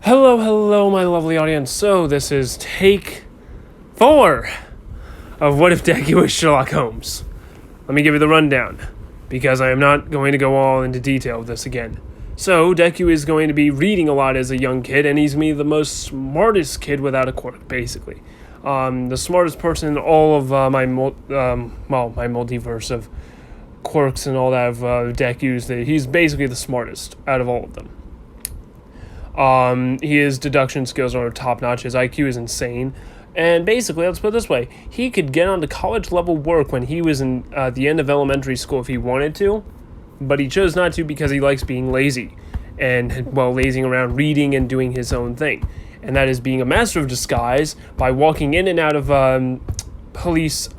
Hello, my lovely audience. So, this is take 4 of What If Deku was Sherlock Holmes. Let me give you the rundown, because I am not going to go all into detail of this again. So, Deku is going to be reading a lot as a young kid, and he's going to be the most smartest kid without a quirk, basically. The smartest person in all of my multiverse of quirks and all that of Deku's. He's basically the smartest out of all of them. His deduction skills are top-notch. His IQ is insane. And basically, let's put it this way. He could get onto college-level work when he was in the end of elementary school if he wanted to. But he chose not to because he likes being lazy. And, lazing around reading and doing his own thing. And that is being a master of disguise by walking in and out of police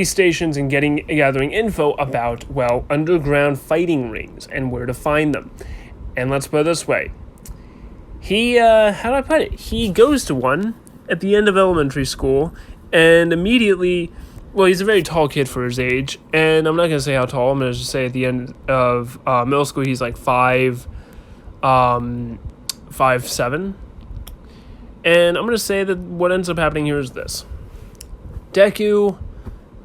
stations and gathering info about, underground fighting rings and where to find them. And let's put it this way. He goes to one at the end of elementary school, and immediately, he's a very tall kid for his age, and I'm not going to say how tall, I'm going to just say at the end of middle school, he's like 5'7". And I'm going to say that what ends up happening here is this. Deku,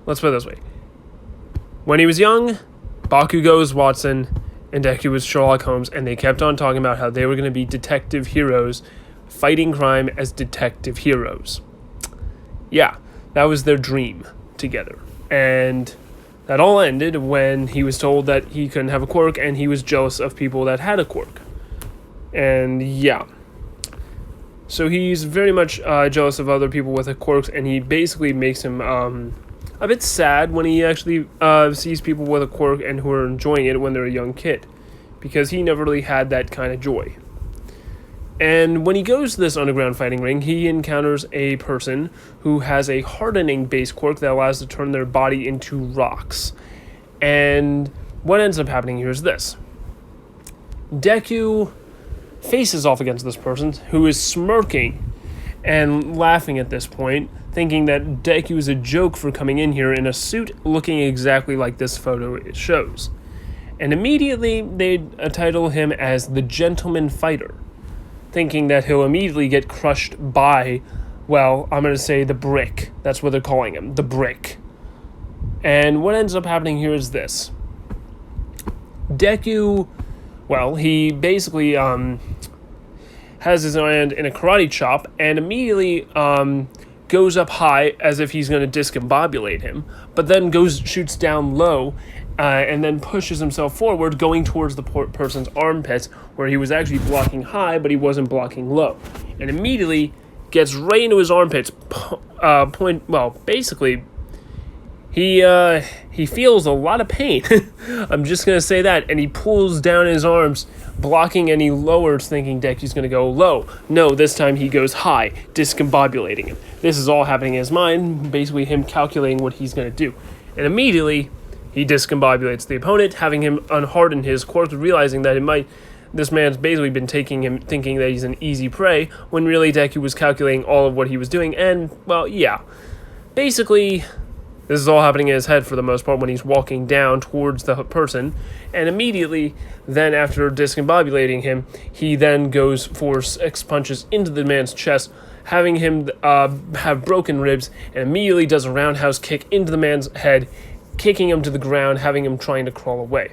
let's put it this way. When he was young, Bakugo was Watson, and Deku was Sherlock Holmes, and they kept on talking about how they were going to be detective heroes, fighting crime as detective heroes. Yeah, that was their dream together. And that all ended when he was told that he couldn't have a quirk, and he was jealous of people that had a quirk. And yeah. So he's very much jealous of other people with a quirk, and he basically makes him a bit sad when he actually sees people with a quirk and who are enjoying it when they're a young kid, because he never really had that kind of joy. And when he goes to this underground fighting ring, he encounters a person who has a hardening base quirk that allows to turn their body into rocks. And what ends up happening here is this. Deku faces off against this person who is smirking and laughing at this point, thinking that Deku is a joke for coming in here in a suit looking exactly like this photo shows. And immediately they title him as the Gentleman Fighter, thinking that he'll immediately get crushed by, I'm going to say the Brick. That's what they're calling him, the Brick. And what ends up happening here is this. Deku, he basically has his hand in a karate chop and immediately goes up high as if he's going to discombobulate him, but then shoots down low and then pushes himself forward, going towards the person's armpits, where he was actually blocking high, but he wasn't blocking low. And immediately gets right into his armpits. Basically, he feels a lot of pain. I'm just going to say that. And he pulls down his arms, blocking any lowers, thinking Deku's going to go low. No, this time he goes high, discombobulating him. This is all happening in his mind, basically him calculating what he's going to do. And immediately, he discombobulates the opponent, having him unharden his quirk, realizing that this man's basically been taking him, thinking that he's an easy prey, when really Deku was calculating all of what he was doing. And, basically, this is all happening in his head for the most part when he's walking down towards the person. And immediately, then after discombobulating him, he then goes for 6 punches into the man's chest, having him have broken ribs, and immediately does a roundhouse kick into the man's head, kicking him to the ground, having him trying to crawl away.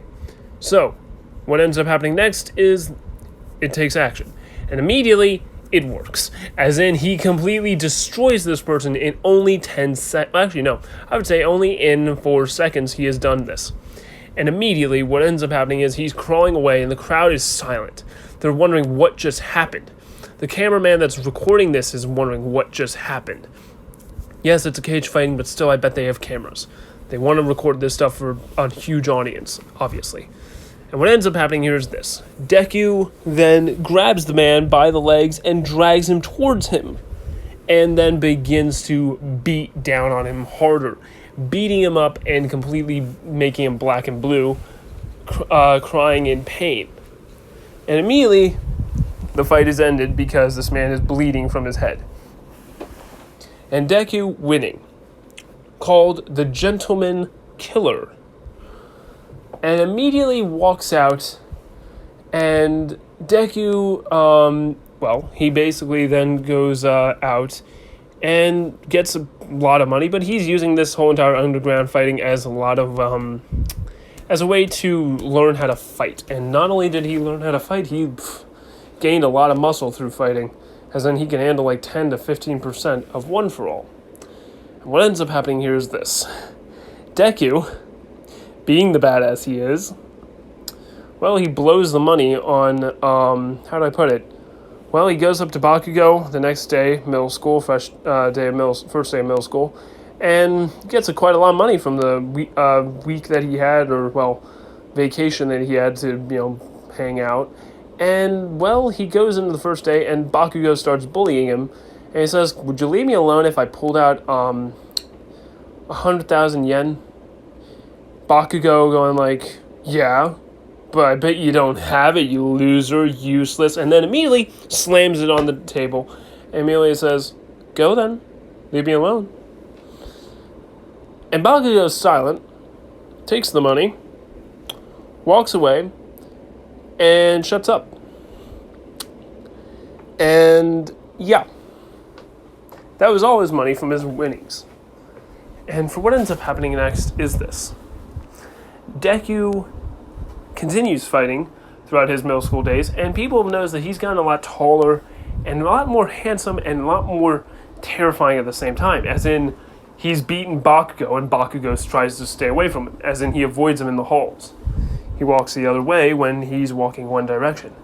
So, what ends up happening next is it takes action. And immediately, it works. As in, he completely destroys this person in only 10 seconds. Actually, no. I would say only in 4 seconds he has done this. And immediately, what ends up happening is he's crawling away, and the crowd is silent. They're wondering what just happened. The cameraman that's recording this is wondering what just happened. Yes, it's a cage fighting, but still, I bet they have cameras. They want to record this stuff for a huge audience, obviously. And what ends up happening here is this. Deku then grabs the man by the legs and drags him towards him, and then begins to beat down on him harder, beating him up and completely making him black and blue, crying in pain. And immediately, the fight is ended because this man is bleeding from his head. And Deku winning, called the Gentleman Killer, and immediately walks out and Deku, he basically then goes out and gets a lot of money, but he's using this whole entire underground fighting as a lot of as a way to learn how to fight. And not only did he learn how to fight, he gained a lot of muscle through fighting, as then he can handle like 10 to 15% of One For All. And what ends up happening here is this. Deku, being the badass he is, well, he blows the money on, how do I put it? Well, he goes up to Bakugo the next day, middle school, first day of middle school, and gets quite a lot of money from the week that he had, or, vacation that he had to, hang out. And, he goes into the first day, and Bakugo starts bullying him, and he says, "Would you leave me alone if I pulled out 100,000 yen?" Bakugo going like, "Yeah, but I bet you don't have it, you loser, useless," and then immediately slams it on the table, and immediately says, "Go then, leave me alone." And Bakugo is silent, takes the money, walks away, and shuts up. And that was all his money from his winnings. And for what ends up happening next is this. Deku continues fighting throughout his middle school days, and people have noticed that he's gotten a lot taller and a lot more handsome and a lot more terrifying at the same time, as in he's beaten Bakugo, and Bakugo tries to stay away from him, as in he avoids him in the halls. He walks the other way when he's walking one direction.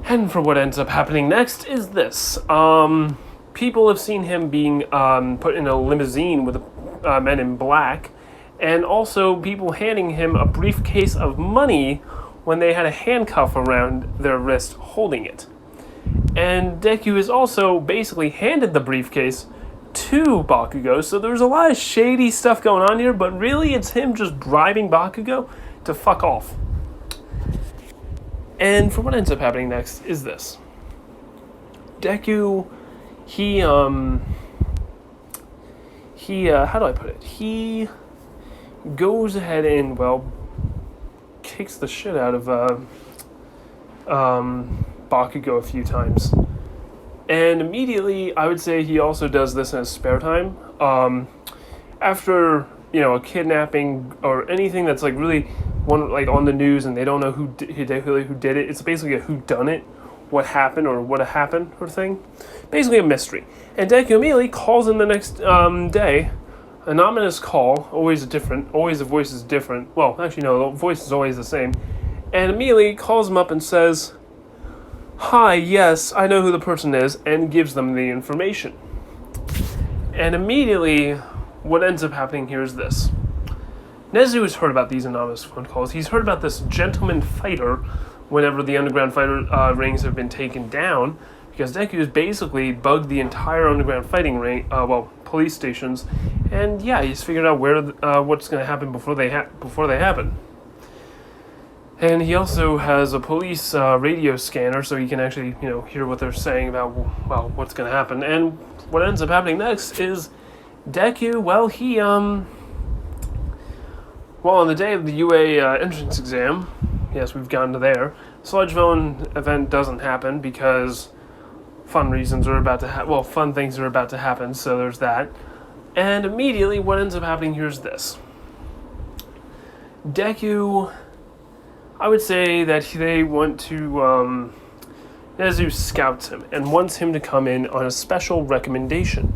And for what ends up happening next is this. People have seen him being put in a limousine with men in black, and also people handing him a briefcase of money when they had a handcuff around their wrist holding it. And Deku is also basically handed the briefcase to Bakugo, so there's a lot of shady stuff going on here, but really it's him just bribing Bakugo to fuck off. And for what ends up happening next is this. Deku, he how do I put it? He goes ahead and, kicks the shit out of Bakugo a few times. And immediately, I would say he also does this in his spare time. After, a kidnapping or anything that's really on the news and they don't know who did it, it's basically a whodunit, what happened or what happened or thing. Basically a mystery. And Deku immediately calls in the next day, an ominous call, always the voice is different. Well, actually no, the voice is always the same. And immediately calls him up and says, "Hi, yes, I know who the person is," and gives them the information. And immediately, what ends up happening here is this. Nezu has heard about these anonymous phone calls. He's heard about this gentleman fighter whenever the underground fighter rings have been taken down, because Deku has basically bugged the entire underground fighting ring, police stations, and he's figured out where what's going to happen before they happen. And he also has a police radio scanner, so he can actually, hear what they're saying about, what's going to happen. And what ends up happening next is Deku, on the day of the UA entrance exam, yes, we've gone to there, Sludgevone event doesn't happen because fun things are about to happen, so there's that. And immediately what ends up happening here is this. Deku, I would say that they want to, Nezu scouts him and wants him to come in on a special recommendation.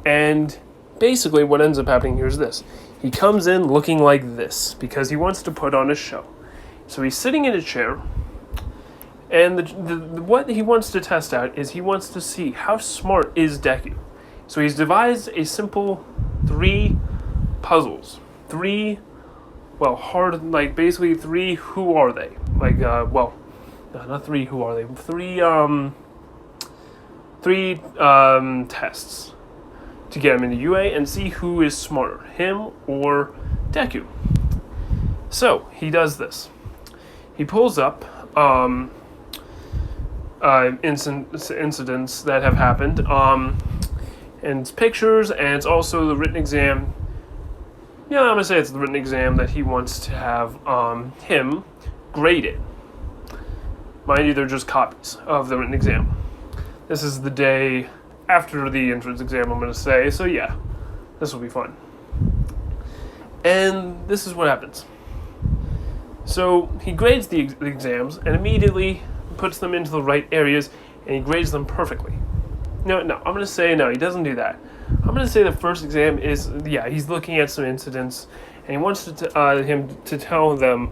And basically what ends up happening here is this. He comes in looking like this because he wants to put on a show. So he's sitting in a chair, and what he wants to test out is he wants to see how smart is Deku. So he's devised a simple 3 puzzles. 3, basically 3 who are they? Not 3 who are they? 3 tests to get him into UA and see who is smarter, him or Deku. So he does this. He pulls up incidents that have happened, and it's pictures, and it's also the written exam. I'm going to say it's the written exam that he wants to have him graded. Mind you, they're just copies of the written exam. This is the day after the entrance exam, I'm going to say, so yeah, this will be fun. And this is what happens. So he grades the exams and immediately puts them into the right areas, and he grades them perfectly. No, I'm going to say no, he doesn't do that. I'm going to say the first exam is, he's looking at some incidents, and he wants him to tell them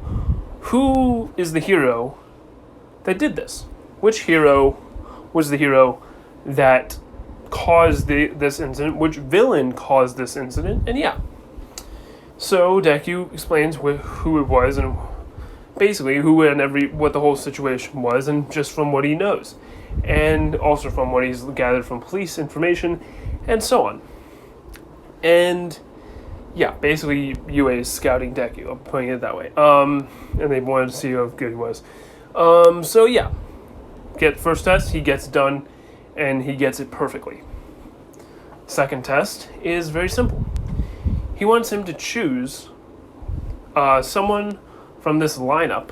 who is the hero that did this. Which hero was the hero that caused this incident? Which villain caused this incident? And so Deku explains who it was and basically who and what the whole situation was, and just from what he knows, and also from what he's gathered from police information, and so on. And basically UA is scouting Deku. I'm putting it that way. And they wanted to see how good he was. Get first test, he gets done, and he gets it perfectly. Second test is very simple. He wants him to choose someone from this lineup,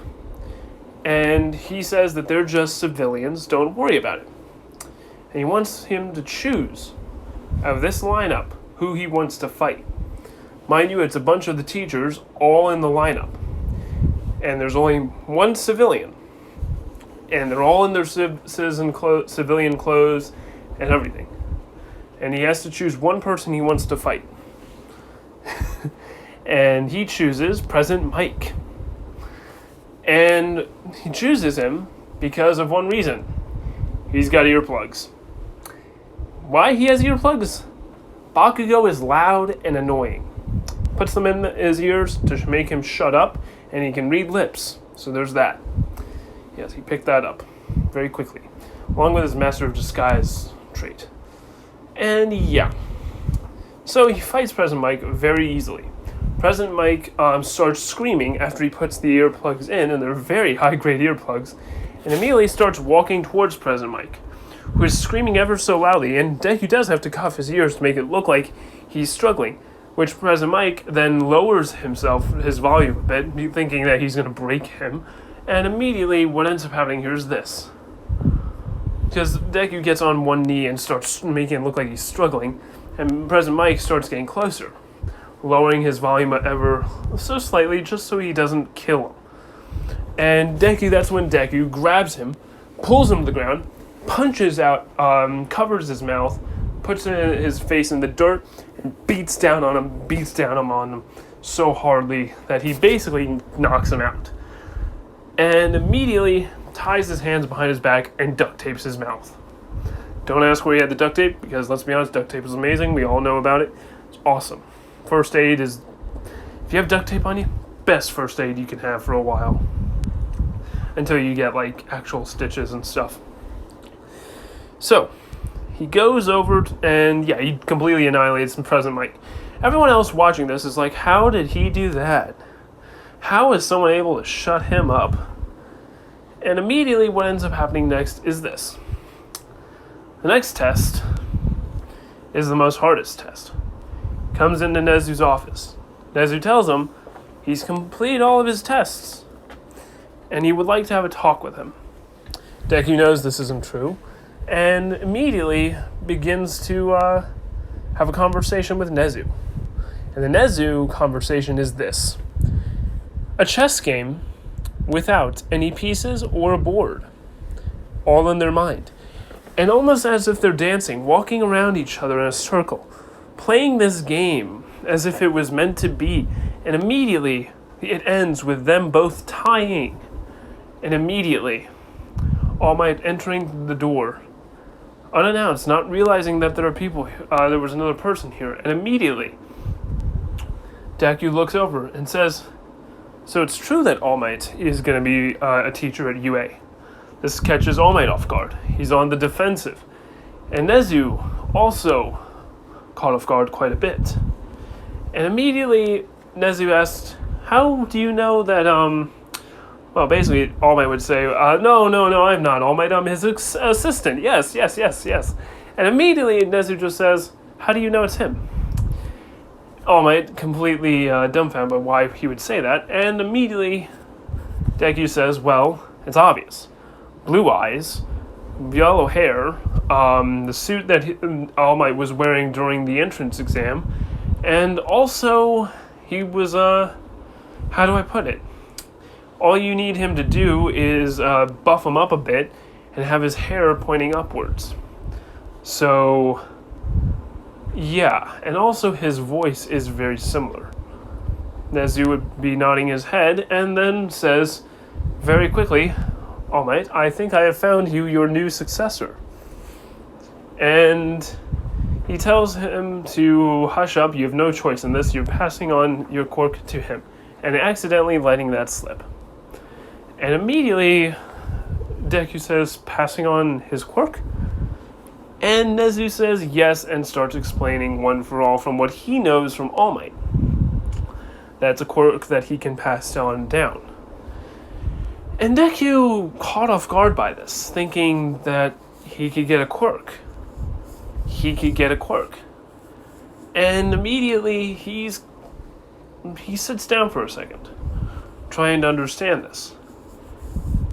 and he says that they're just civilians, don't worry about it. And he wants him to choose out of this lineup who he wants to fight. Mind you, it's a bunch of the teachers all in the lineup, and there's only one civilian, and they're all in their civilian clothes and everything. And he has to choose one person he wants to fight. And he chooses President Mike. And he chooses him because of one reason. He's got earplugs. Why he has earplugs? Bakugo is loud and annoying. Puts them in his ears to make him shut up, and he can read lips. So there's that. Yes, he picked that up very quickly, along with his Master of Disguise trait. And so he fights President Mike very easily. President Mike starts screaming after he puts the earplugs in, and they're very high-grade earplugs, and immediately starts walking towards President Mike, who is screaming ever so loudly, and Deku does have to cuff his ears to make it look like he's struggling, which President Mike then lowers his volume a bit, thinking that he's going to break him, and immediately what ends up happening here is this. Because Deku gets on one knee and starts making it look like he's struggling, and President Mike starts getting closer, lowering his volume ever so slightly just so he doesn't kill him. And that's when Deku grabs him, pulls him to the ground, punches out, covers his mouth, puts his face in the dirt, and beats down on him so hardly that he basically knocks him out. And immediately ties his hands behind his back and duct tapes his mouth. Don't ask where he had the duct tape, because let's be honest, duct tape is amazing. We all know about it. It's awesome. First aid is, if you have duct tape on you, best first aid you can have for a while. Until you get like actual stitches and stuff. So, he goes over and he completely annihilates President Mike. Everyone else watching this is like, how did he do that? How is someone able to shut him up? And immediately what ends up happening next is this. The next test is the most hardest test. Comes into Nezu's office. Nezu tells him he's completed all of his tests, and he would like to have a talk with him. Deku knows this isn't true, and immediately begins to have a conversation with Nezu. And the Nezu conversation is this. A chess game without any pieces or a board, all in their mind. And almost as if they're dancing, walking around each other in a circle, playing this game as if it was meant to be. And immediately it ends with them both tying. And immediately All Might entering the door, unannounced, not realizing that there was another person here. And immediately Deku looks over and says, so it's true that All Might is going to be a teacher at UA. This catches All Might off guard. He's on the defensive. And Nezu also caught off guard quite a bit. And immediately Nezu asked, how do you know that, well, basically All Might would say, no, I'm not All Might, I'm his assistant. Yes. And immediately Nezu just says, how do you know it's him? All Might completely dumbfounded by why he would say that, and immediately Deku says, well, it's obvious. blue eyes, yellow hair, the suit that All Might was wearing during the entrance exam, and also he was, how do I put it? All you need him to do is buff him up a bit and have his hair pointing upwards. So, yeah, and also his voice is very similar. Nezu would be nodding his head and then says very quickly, All Might, I think I have found you your new successor. And he tells him to hush up, you have no choice in this, you're passing on your quirk to him, and accidentally letting that slip. And immediately, Deku says, passing on his quirk? And Nezu says yes and starts explaining one for all from what he knows from All Might. That's a quirk that he can pass on down. And Deku caught off guard by this, thinking that he could get a quirk. And immediately he sits down for a second, trying to understand this.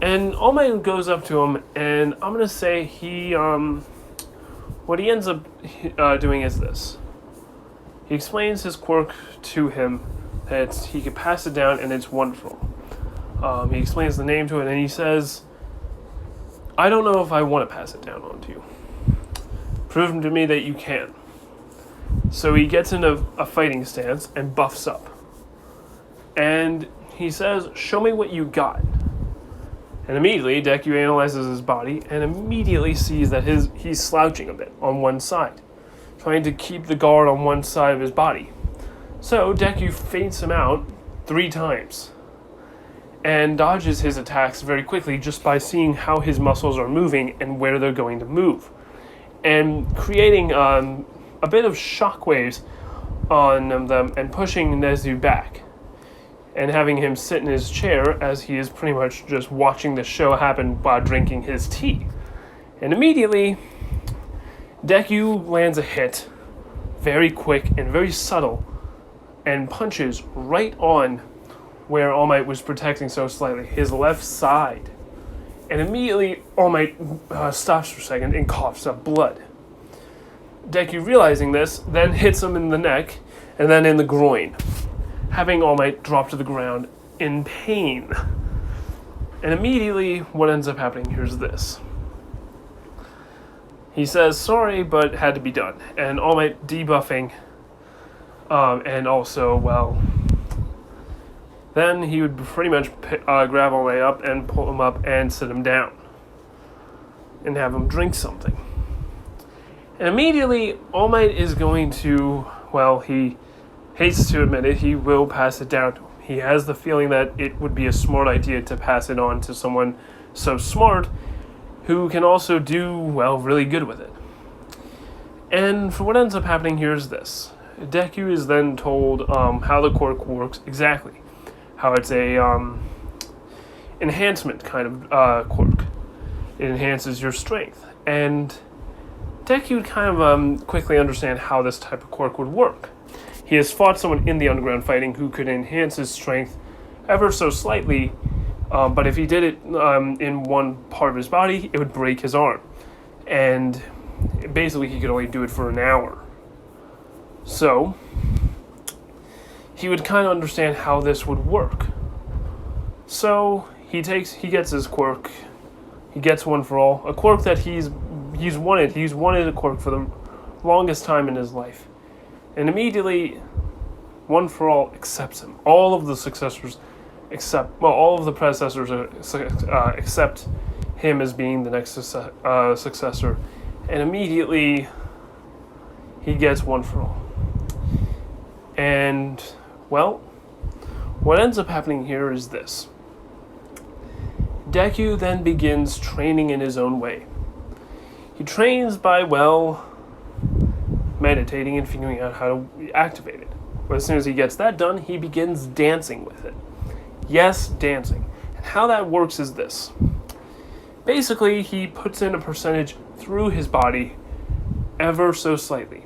And All Might goes up to him, and I'm going to say what he ends up doing is this. He explains his quirk to him, that he can pass it down, and it's wonderful. He explains the name to it, and he says, I don't know if I want to pass it down on to you. Prove to me that you can. So he gets into a fighting stance and buffs up. And he says, show me what you got. And immediately, Deku analyzes his body and immediately sees that he's slouching a bit on one side, trying to keep the guard on one side of his body. So Deku feints him out 3 times and dodges his attacks very quickly just by seeing how his muscles are moving and where they're going to move, and creating a bit of shockwaves on them and pushing Nezu back and having him sit in his chair as he is pretty much just watching the show happen while drinking his tea. And immediately, Deku lands a hit, very quick and very subtle, and punches right on where All Might was protecting so slightly, his left side. And immediately, All Might stops for a second and coughs up blood. Deku, realizing this, then hits him in the neck and then in the groin, having All Might drop to the ground in pain. And immediately, what ends up happening here is this. He says, sorry, but had to be done. And All Might debuffing, and also, well, then he would pretty much grab All Might up and pull him up and sit him down and have him drink something. And immediately, All Might is going to, well, he hates to admit it, he will pass it down to him. He has the feeling that it would be a smart idea to pass it on to someone so smart who can also do, well, really good with it. And for what ends up happening here is this. Deku is then told how the quirk works exactly. How it's a enhancement kind of quirk. It enhances your strength. And Deku would kind of quickly understand how this type of quirk would work. He has fought someone in the underground fighting who could enhance his strength ever so slightly, but if he did it in one part of his body, it would break his arm. And basically he could only do it for an hour. So he would kind of understand how this would work. So he gets his quirk. He gets one for all. A quirk that he's wanted. He's wanted a quirk for the longest time in his life. And immediately, one for all accepts him. All of the successors all of the predecessors accept him as being the next successor. And immediately, he gets one for all. And, well, what ends up happening here is this. Deku then begins training in his own way. He trains by, well, meditating and figuring out how to activate it. But as soon as he gets that done, he begins dancing with it. Yes, dancing. And how that works is this. Basically, he puts in a percentage through his body ever so slightly.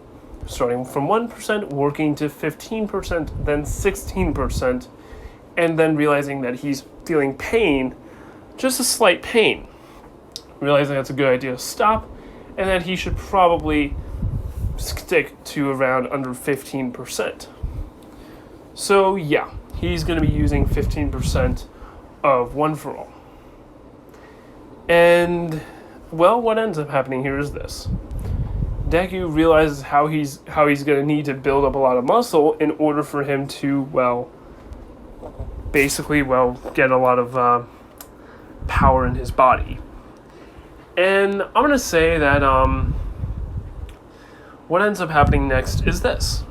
Starting from 1%, working to 15%, then 16%, and then realizing that he's feeling pain, just a slight pain. realizing that's a good idea to stop, and that he should probably stick to around under 15%. So yeah, he's going to be using 15% of One for All. And, well, what ends up happening here is this. Deku realizes how he's going to need to build up a lot of muscle in order for him to, get a lot of power in his body. And I'm going to say that what ends up happening next is this.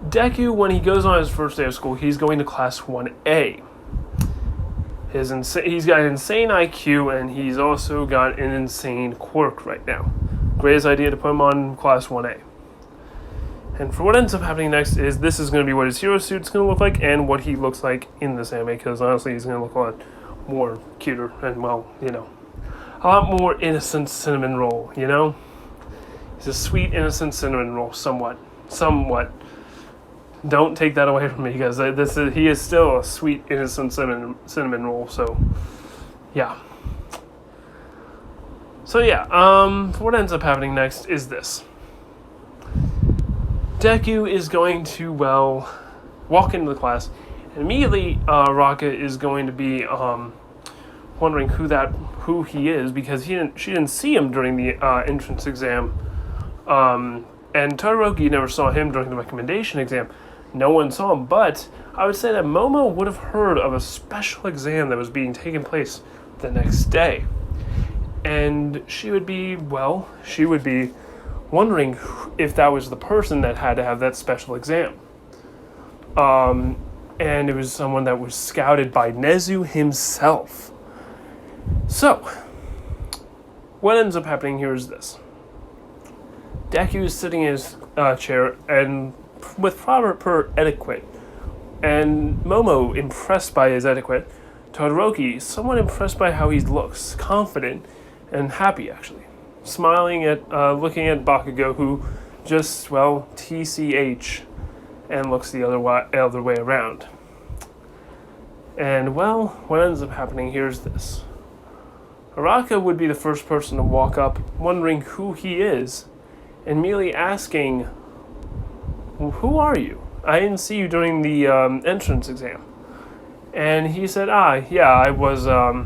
Deku, when he goes on his first day of school, he's going to class 1A. He's got an insane IQ, and he's also got an insane quirk right now. Greatest idea to put him on class 1A. And for what ends up happening next is this is going to be what his hero suit's going to look like and what he looks like in this anime, because honestly he's going to look a lot more cuter and, a lot more innocent cinnamon roll, He's a sweet, innocent cinnamon roll, somewhat. Don't take that away from me, because he is still a sweet, innocent cinnamon roll. So, yeah. What ends up happening next is this. Deku is going to, walk into the class, and immediately Raka is going to be wondering who he is, because she didn't see him during the entrance exam, and Todoroki never saw him during the recommendation exam. No one saw him, but I would say that Momo would have heard of a special exam that was being taken place the next day. And she would be wondering if that was the person that had to have that special exam. And it was someone that was scouted by Nezu himself. So, what ends up happening here is this. Deku is sitting in his chair, and with proper etiquette, and Momo impressed by his etiquette, Todoroki somewhat impressed by how he looks, confident and happy actually, smiling at, looking at Bakugo, who just, TCH, and looks the other way around. And, what ends up happening here is this. Araka would be the first person to walk up, wondering who he is, and merely asking, "Who are you? I didn't see you during the entrance exam." And he said, I was I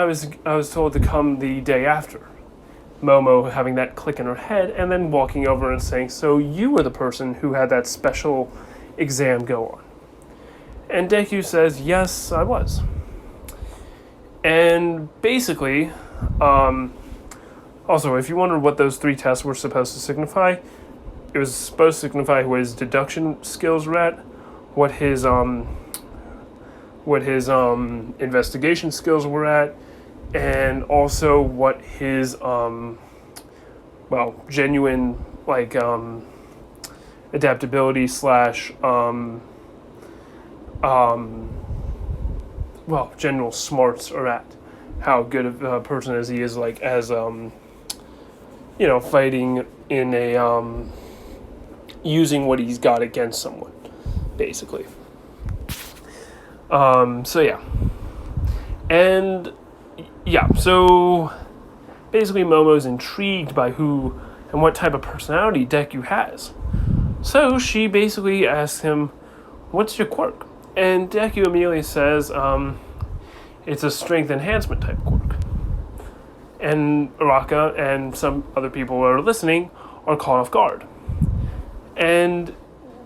was told to come the day after. Momo having that click in her head, and then walking over and saying, "So you were the person who had that special exam go on?" And Deku says, "Yes, I was." And basically, also, if you wondered what those 3 tests were supposed to signify, it was supposed to signify what his deduction skills were at, what his investigation skills were at, and also what his genuine adaptability slash general smarts are at. How good of a person as he is, fighting in a using what he's got against someone, basically. So basically Momo's intrigued by who and what type of personality Deku has. So she basically asks him, "What's your quirk?" And Deku immediately says, it's a strength enhancement type quirk. And Araka and some other people who are listening are caught off guard. And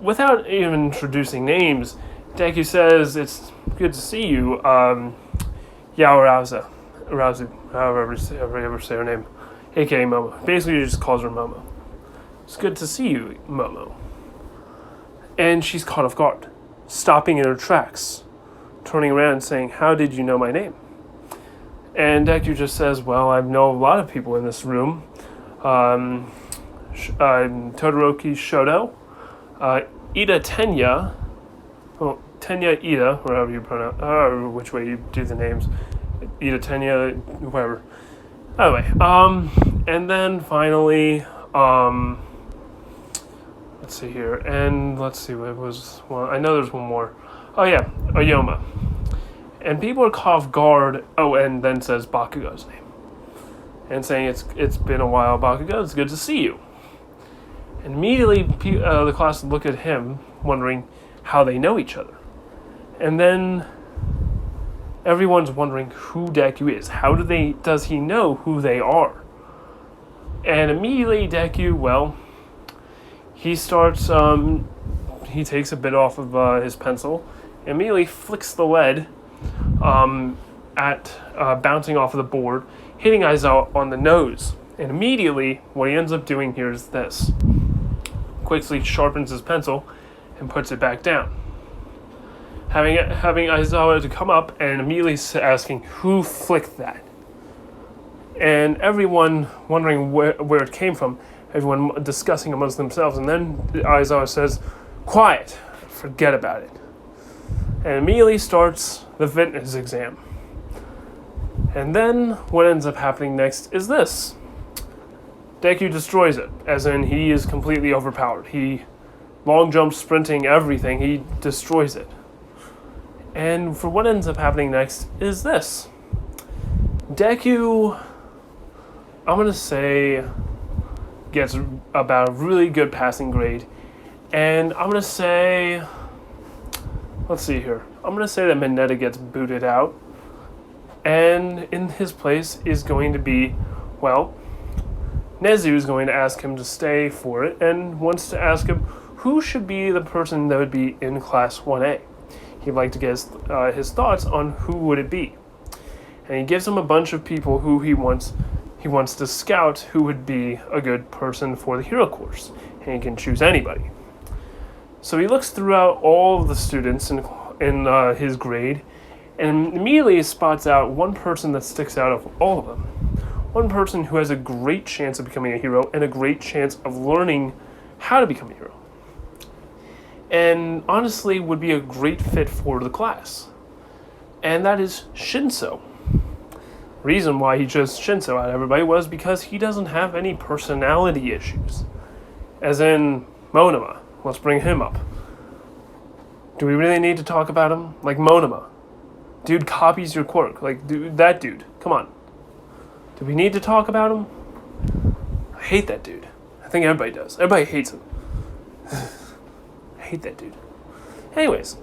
without even introducing names, Deku says, "It's good to see you, Yaorazu, however you ever say her name, aka Momo." Basically, he just calls her Momo. "It's good to see you, Momo." And she's caught off guard, stopping in her tracks, turning around and saying, "How did you know my name?" And Deku just says, "Well, I know a lot of people in this room. Todoroki Shoto, Ida Tenya, Tenya Ida, or however you pronounce, which way you do the names, Ida Tenya, whatever. Anyway, and then finally, let's see here, and let's see what was. Well, I know there's one more. Oh yeah, Oyoma. And people are caught off guard. Oh, and then says Bakugo's name. And saying, it's been a while, Bakugo, it's good to see you. And immediately the class look at him, wondering how they know each other. And then everyone's wondering who Deku is. How does he know who they are? And immediately Deku, well, he starts, he takes a bit off of his pencil, and immediately flicks the lead bouncing off of the board, hitting Aizawa on the nose. And immediately, what he ends up doing here is this. Quickly sharpens his pencil and puts it back down. Having Aizawa to come up and immediately asking who flicked that. And everyone wondering where it came from, everyone discussing amongst themselves, and then Aizawa says, "Quiet, forget about it." And immediately starts the fitness exam. And then what ends up happening next is this. Deku destroys it, as in he is completely overpowered. He long jumps, sprinting, everything, he destroys it. And for what ends up happening next is this. Deku, I'm going to say, gets about a really good passing grade. And I'm going to say, let's see here. I'm going to say that Mineta gets booted out. And in his place is going to be, well, Nezu is going to ask him to stay for it and wants to ask him who should be the person that would be in Class 1A. He'd like to get his thoughts on who would it be. And he gives him a bunch of people who he wants to scout who would be a good person for the hero course. And he can choose anybody. So he looks throughout all of the students in his grade and immediately spots out one person that sticks out of all of them. One person who has a great chance of becoming a hero and a great chance of learning how to become a hero. And honestly would be a great fit for the class. And that is Shinso. Reason why he chose Shinso out of everybody was because he doesn't have any personality issues. As in Monoma. Let's bring him up. Do we really need to talk about him? Like Monoma. Dude copies your quirk. Like, dude, that dude. Come on. Do we need to talk about him? I hate that dude. I think everybody does. Everybody hates him. I hate that dude. Anyways.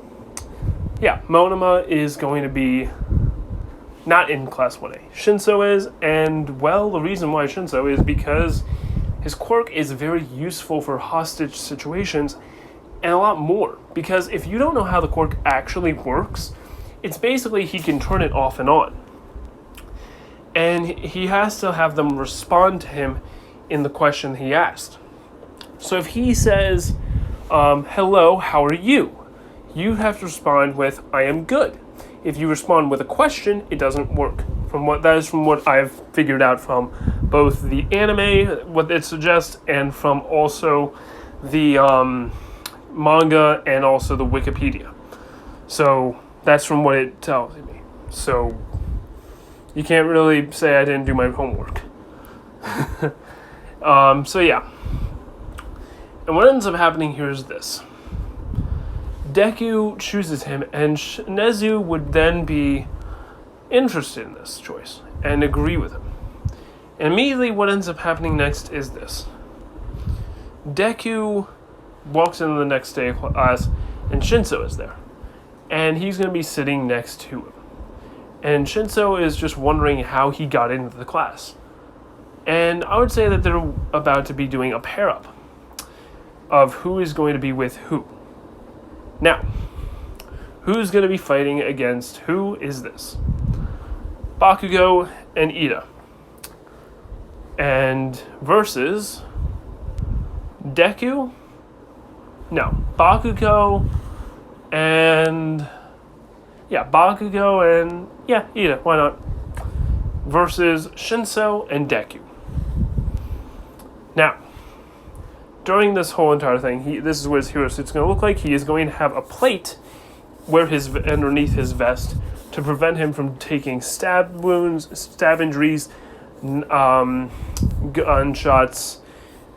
Yeah, Monoma is going to be not in Class 1A. Shinso is, and, well, the reason why Shinso is because his quirk is very useful for hostage situations and a lot more. Because if you don't know how the quirk actually works, it's basically he can turn it off and on. And he has to have them respond to him in the question he asked. So if he says, hello, how are you? You have to respond with, I am good. If you respond with a question, it doesn't work. From what I've figured out from both the anime, what it suggests, and from also the manga and also the Wikipedia. So that's from what it tells me. So you can't really say I didn't do my homework. So yeah. And what ends up happening here is this. Deku chooses him, and Nezu would then be interested in this choice and agree with him. And immediately what ends up happening next is this. Deku walks into the next day of class, and Shinso is there. And he's going to be sitting next to him. And Shinso is just wondering how he got into the class. And I would say that they're about to be doing a pair-up of who is going to be with who. Now, who's going to be fighting against who is this? Bakugo and Ida. And versus Deku? No, Bakugo and Ida, why not? Versus Shinso and Deku. Now, during this whole entire thing, this is what his hero suit's going to look like. He is going to have a plate underneath his vest to prevent him from taking stab wounds, stab injuries, gunshots,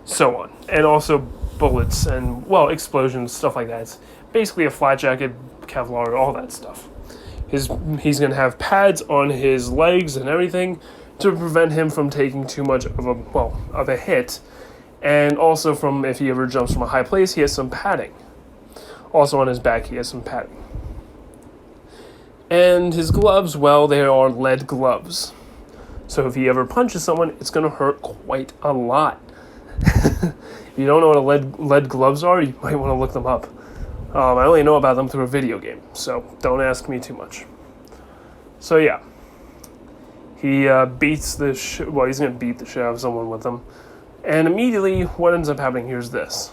so on. And also bullets and, well, explosions, stuff like that. It's basically a flat jacket, Kevlar, all that stuff. He's going to have pads on his legs and everything to prevent him from taking too much of a hit. And also from if he ever jumps from a high place, he has some padding. Also on his back, he has some padding. And his gloves, well, they are lead gloves. So if he ever punches someone, it's going to hurt quite a lot. If you don't know what lead gloves are, you might want to look them up. I only know about them through a video game, so don't ask me too much. So yeah, he beats he's going to beat the shit out of someone with them. And immediately, what ends up happening here is this.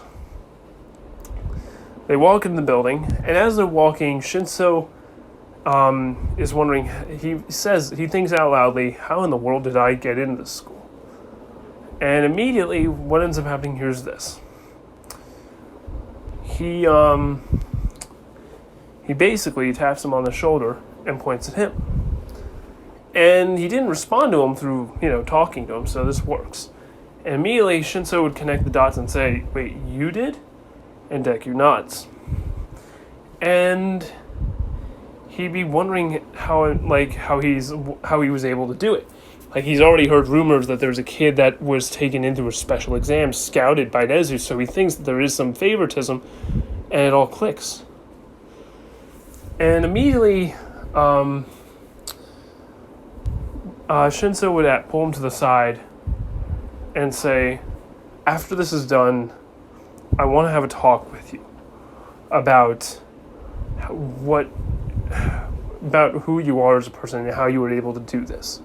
They walk in the building, and as they're walking, Shinso is wondering, he thinks out loudly, how in the world did I get into this school? And immediately, what ends up happening here is this. He basically taps him on the shoulder and points at him. And he didn't respond to him through, talking to him, so this works. And immediately, Shinso would connect the dots and say, wait, you did? And Deku nods. And he'd be wondering how he was able to do it. Like, he's already heard rumors that there's a kid that was taken into a special exam, scouted by Nezu, so he thinks that there is some favoritism, and it all clicks. And immediately, Shinso would pull him to the side and say, after this is done, I want to have a talk with you about who you are as a person and how you were able to do this.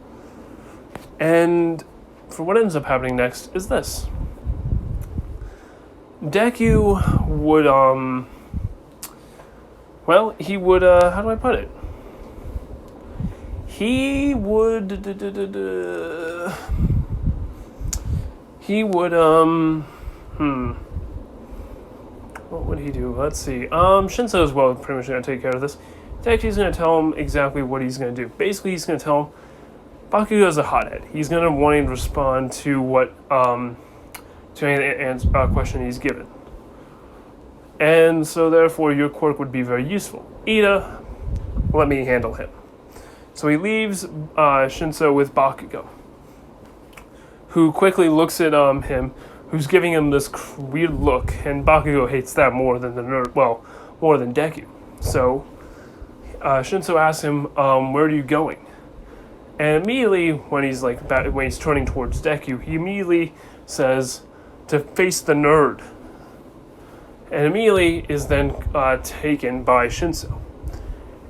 And for what ends up happening next is this. Deku would, he would, how do I put it? He would, what would he do? Let's see. Shinso is pretty much going to take care of this. Deku's going to tell him exactly what he's going to do. Basically, he's going to tell him Bakugo's a hothead. He's going to want to respond to any question he's given. And so, therefore, your quirk would be very useful. Ida, let me handle him. So he leaves Shinso with Bakugo, who quickly looks at him, who's giving him this weird look, and Bakugo hates that more than more than Deku. So Shinso asks him, where are you going? And immediately, when he's turning towards Deku, he immediately says to face the nerd. And immediately is then taken by Shinso.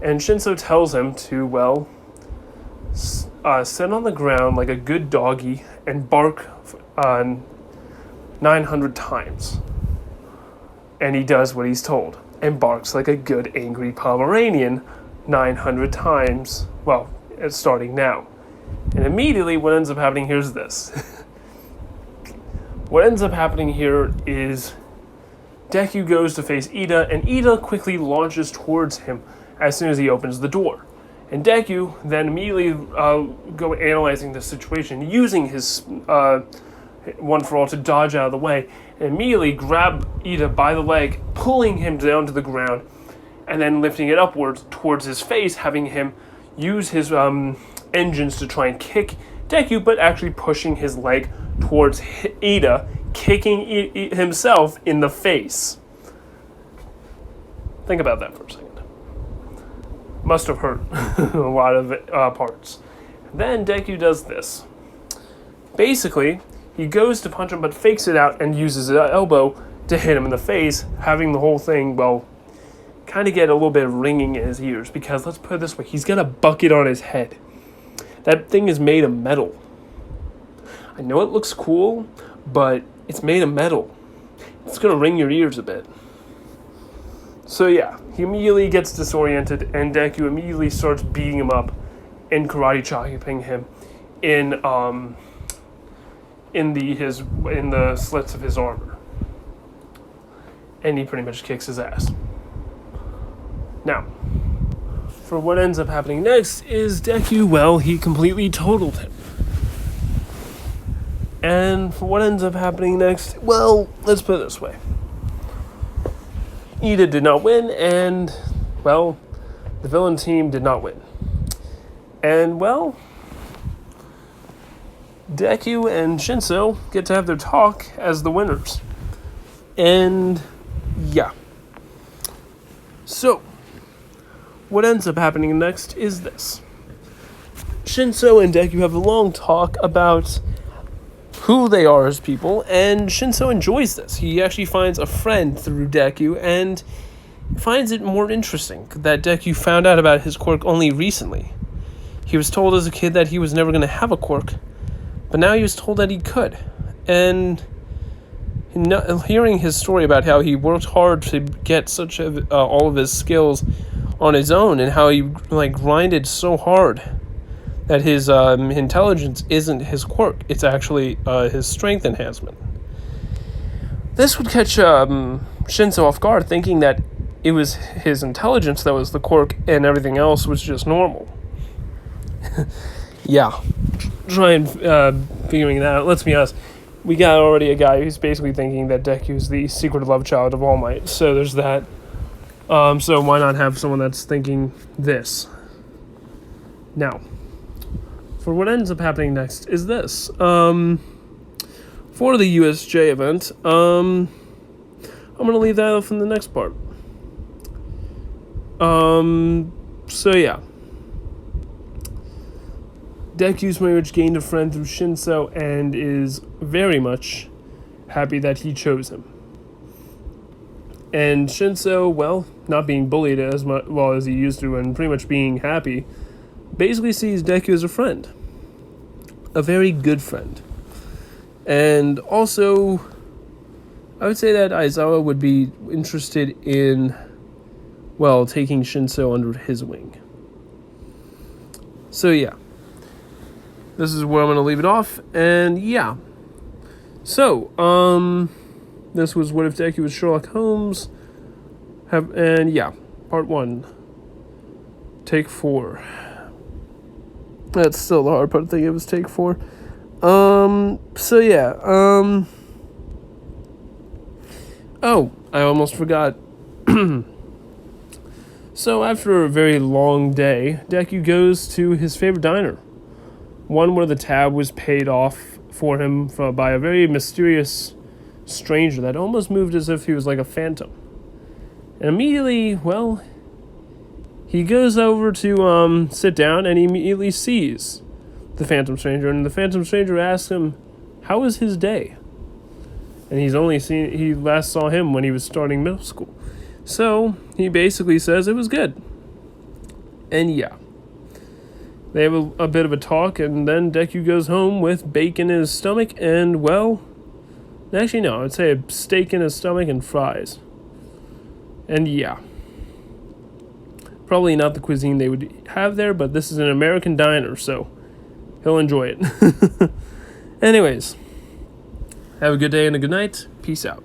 And Shinso tells him to, sit on the ground like a good doggy and bark 900 times. And he does what he's told and barks like a good angry Pomeranian 900 times. Well, it's starting now. And immediately what ends up happening here is this. What ends up happening here is Deku goes to face Ida, and Ida quickly launches towards him as soon as he opens the door. And Deku then immediately go analyzing the situation, using his One for All to dodge out of the way, and immediately grab Ida by the leg, pulling him down to the ground, and then lifting it upwards towards his face, having him use his engines to try and kick Deku, but actually pushing his leg towards Ida, kicking himself in the face. Think about that for a second. Must have hurt a lot of parts. Then Deku does this. Basically, he goes to punch him, but fakes it out and uses his elbow to hit him in the face, having the whole thing, kind of get a little bit of ringing in his ears. Because, let's put it this way, he's got a bucket on his head. That thing is made of metal. I know it looks cool, but it's made of metal. It's going to ring your ears a bit. So yeah, he immediately gets disoriented, and Deku immediately starts beating him up and karate chopping him in the slits of his armor. And he pretty much kicks his ass. Now, for what ends up happening next is Deku, he completely totaled him. And for what ends up happening next, let's put it this way. Ida did not win, and, The villain team did not win. And, well, Deku and Shinso get to have their talk as the winners. And, yeah. So, what ends up happening next is this. Shinso and Deku have a long talk about who they are as people, and Shinso enjoys this. He actually finds a friend through Deku, and finds it more interesting that Deku found out about his quirk only recently. He was told as a kid that he was never going to have a quirk, but now he was told that he could. And hearing his story about how he worked hard to get all of his skills on his own, and how he grinded so hard that his intelligence isn't his quirk, it's actually his strength enhancement. This would catch Shinso off guard, thinking that it was his intelligence that was the quirk and everything else was just normal. Yeah. Trying figuring that out. Let's be honest. We got already a guy who's basically thinking that Deku is the secret love child of All Might. So there's that. So why not have someone that's thinking this? Now, for what ends up happening next is this. For the USJ event, I'm going to leave that off in the next part. So yeah. Deku's marriage gained a friend through Shinso and is very much happy that he chose him. And Shinso, well, not being bullied as well as he used to and pretty much being happy, basically sees Deku as a friend. A very good friend. And also, I would say that Aizawa would be interested in, well, taking Shinso under his wing. So yeah. This is where I'm going to leave it off, and yeah. So, this was What If Deku was Sherlock Holmes, and yeah, part 1, take 4. That's still the hard part, I think it was take 4. So yeah, oh, I almost forgot. So after a very long day, Deku goes to his favorite diner. One where the tab was paid off for him by a very mysterious stranger that almost moved as if he was like a phantom. And immediately, well, he goes over to sit down, and he immediately sees the phantom stranger. And the phantom stranger asks him, how was his day? And he last saw him when he was starting middle school. So he basically says it was good. And yeah. They have a bit of a talk, and then Deku goes home with bacon in his stomach and, well, actually no, I'd say a steak in his stomach and fries. And yeah. Probably not the cuisine they would have there, but this is an American diner, so he'll enjoy it. Anyways, have a good day and a good night. Peace out.